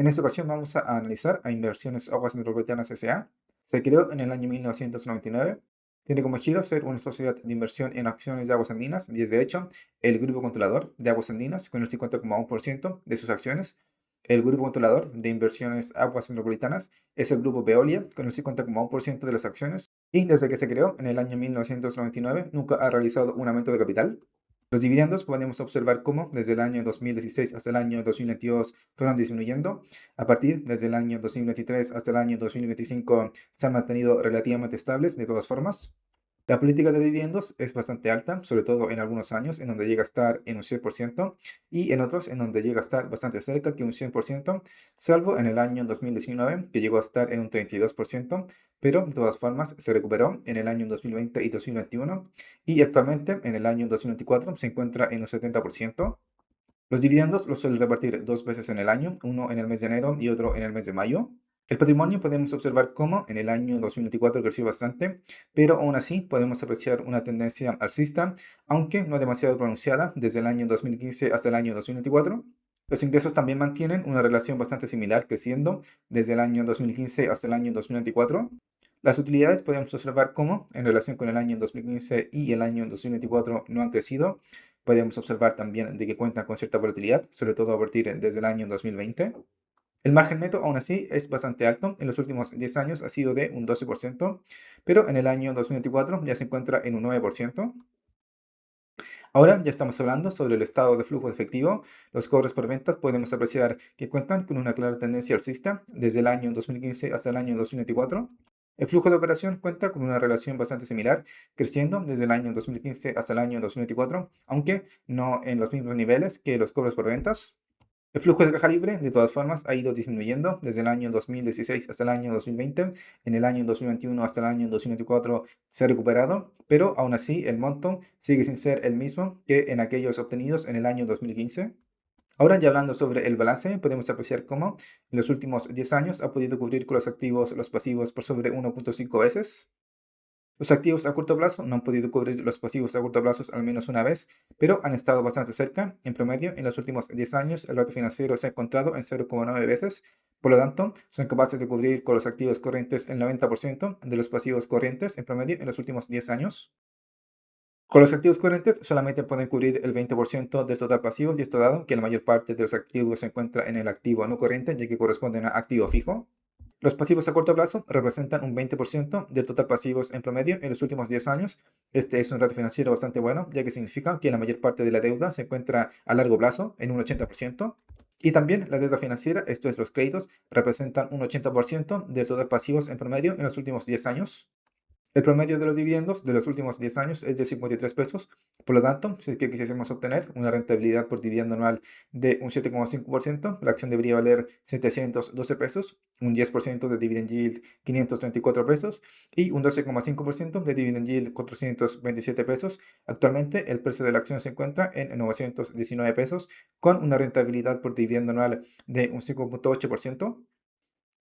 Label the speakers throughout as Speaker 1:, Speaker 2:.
Speaker 1: En esta ocasión vamos a analizar a Inversiones Aguas Metropolitanas S.A. Se creó en el año 1999. Tiene como giro ser una sociedad de inversión en acciones de Aguas Andinas y es de hecho el grupo controlador de Aguas Andinas con el 50,1% de sus acciones. El grupo controlador de Inversiones Aguas Metropolitanas es el grupo Veolia con el 50,1% de las acciones y desde que se creó en el año 1999 nunca ha realizado un aumento de capital. Los dividendos podemos observar cómo desde el año 2016 hasta el año 2022 fueron disminuyendo. A partir desde el año 2023 hasta el año 2025 se han mantenido relativamente estables de todas formas. La política de dividendos es bastante alta, sobre todo en algunos años en donde llega a estar en un 100% y en otros en donde llega a estar bastante cerca que un 100%, salvo en el año 2019 que llegó a estar en un 32%, pero de todas formas se recuperó en el año 2020 y 2021 y actualmente en el año 2024 se encuentra en un 70%. Los dividendos los suele repartir dos veces en el año, uno en el mes de enero y otro en el mes de mayo. El patrimonio podemos observar cómo en el año 2024 creció bastante, pero aún así podemos apreciar una tendencia alcista, aunque no demasiado pronunciada, desde el año 2015 hasta el año 2024. Los ingresos también mantienen una relación bastante similar, creciendo desde el año 2015 hasta el año 2024. Las utilidades podemos observar cómo en relación con el año 2015 y el año 2024 no han crecido. Podemos observar también de que cuentan con cierta volatilidad, sobre todo a partir desde el año 2020. El margen neto aún así es bastante alto. En los últimos 10 años ha sido de un 12%, pero en el año 2024 ya se encuentra en un 9%. Ahora ya estamos hablando sobre el estado de flujo de efectivo. Los cobros por ventas podemos apreciar que cuentan con una clara tendencia alcista desde el año 2015 hasta el año 2024. El flujo de operación cuenta con una relación bastante similar, creciendo desde el año 2015 hasta el año 2024, aunque no en los mismos niveles que los cobros por ventas. El flujo de caja libre, de todas formas, ha ido disminuyendo desde el año 2016 hasta el año 2020. En el año 2021 hasta el año 2024 se ha recuperado, pero aún así el monto sigue sin ser el mismo que en aquellos obtenidos en el año 2015. Ahora ya hablando sobre el balance, podemos apreciar cómo en los últimos 10 años ha podido cubrir con los activos los pasivos por sobre 1,5 veces. Los activos a corto plazo no han podido cubrir los pasivos a corto plazo al menos una vez, pero han estado bastante cerca. En promedio, en los últimos 10 años, el ratio financiero se ha encontrado en 0,9 veces. Por lo tanto, son capaces de cubrir con los activos corrientes el 90% de los pasivos corrientes en promedio en los últimos 10 años. Con los activos corrientes solamente pueden cubrir el 20% del total pasivos y esto dado que la mayor parte de los activos se encuentra en el activo no corriente, ya que corresponden a activo fijo. Los pasivos a corto plazo representan un 20% del total pasivos en promedio en los últimos 10 años. Este es un ratio financiero bastante bueno, ya que significa que la mayor parte de la deuda se encuentra a largo plazo, en un 80%. Y también la deuda financiera, esto es los créditos, representan un 80% del total pasivos en promedio en los últimos 10 años. El promedio de los dividendos de los últimos 10 años es de 53 pesos. Por lo tanto, si es que quisiésemos obtener una rentabilidad por dividendo anual de un 7,5%, la acción debería valer 712 pesos, un 10% de dividend yield 534 pesos y un 12,5% de dividend yield 427 pesos. Actualmente el precio de la acción se encuentra en 919 pesos con una rentabilidad por dividendo anual de un 5,8%.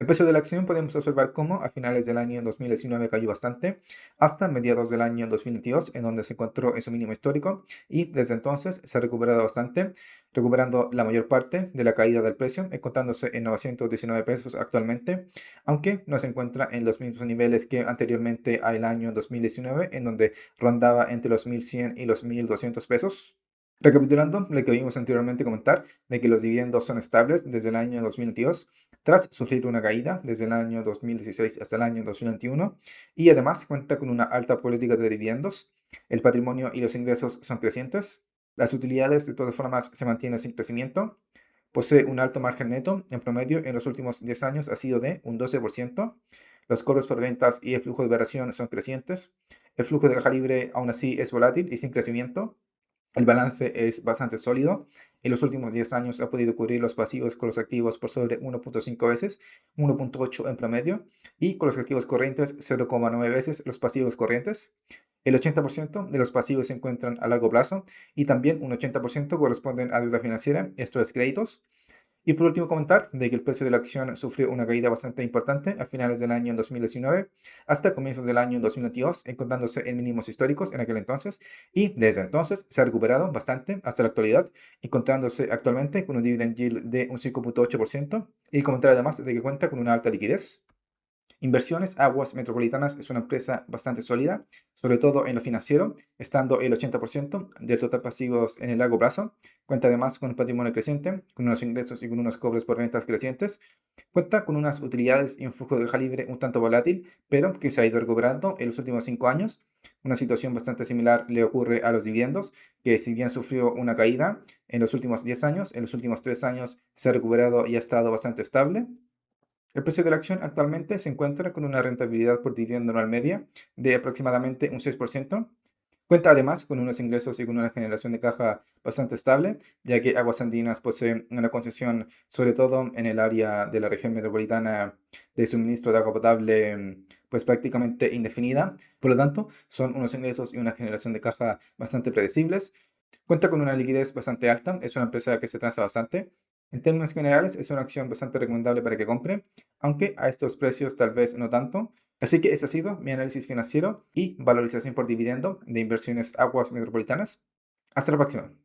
Speaker 1: El precio de la acción podemos observar cómo a finales del año 2019 cayó bastante, hasta mediados del año 2022, en donde se encontró en su mínimo histórico, y desde entonces se ha recuperado bastante, recuperando la mayor parte de la caída del precio, encontrándose en 919 pesos actualmente, aunque no se encuentra en los mismos niveles que anteriormente al año 2019, en donde rondaba entre los 1.100 y los 1.200 pesos. Recapitulando lo que vimos anteriormente comentar, de que los dividendos son estables desde el año 2022, tras sufrir una caída desde el año 2016 hasta el año 2021, y además cuenta con una alta política de dividendos, el patrimonio y los ingresos son crecientes, las utilidades de todas formas se mantienen sin crecimiento, posee un alto margen neto, en promedio en los últimos 10 años ha sido de un 12%, los cobros por ventas y el flujo de operación son crecientes, el flujo de caja libre aún así es volátil y sin crecimiento, el balance es bastante sólido. En los últimos 10 años ha podido cubrir los pasivos con los activos por sobre 1,5 veces, 1,8 en promedio, y con los activos corrientes 0,9 veces los pasivos corrientes. El 80% de los pasivos se encuentran a largo plazo y también un 80% corresponden a deuda financiera, esto es créditos. Y por último comentar de que el precio de la acción sufrió una caída bastante importante a finales del año 2019 hasta comienzos del año 2022, encontrándose en mínimos históricos en aquel entonces, y desde entonces se ha recuperado bastante hasta la actualidad, encontrándose actualmente con un dividend yield de un 5,8%, y comentar además de que cuenta con una alta liquidez. Inversiones Aguas Metropolitanas es una empresa bastante sólida, sobre todo en lo financiero, estando el 80% del total pasivos en el largo plazo. Cuenta además con un patrimonio creciente, con unos ingresos y con unos cobros por ventas crecientes. Cuenta con unas utilidades y un flujo de caja libre un tanto volátil, pero que se ha ido recuperando en los últimos 5 años. Una situación bastante similar le ocurre a los dividendos, que si bien sufrió una caída en los últimos 10 años, en los últimos 3 años se ha recuperado y ha estado bastante estable. El precio de la acción actualmente se encuentra con una rentabilidad por dividendo anual media de aproximadamente un 6%. Cuenta además con unos ingresos y con una generación de caja bastante estable, ya que Aguas Andinas posee una concesión, sobre todo en el área de la región metropolitana, de suministro de agua potable, pues prácticamente indefinida. Por lo tanto, son unos ingresos y una generación de caja bastante predecibles. Cuenta con una liquidez bastante alta, es una empresa que se transa bastante. En términos generales, es una acción bastante recomendable para que compre, aunque a estos precios tal vez no tanto. Así que ese ha sido mi análisis financiero y valorización por dividendo de inversiones Aguas Metropolitanas. Hasta la próxima.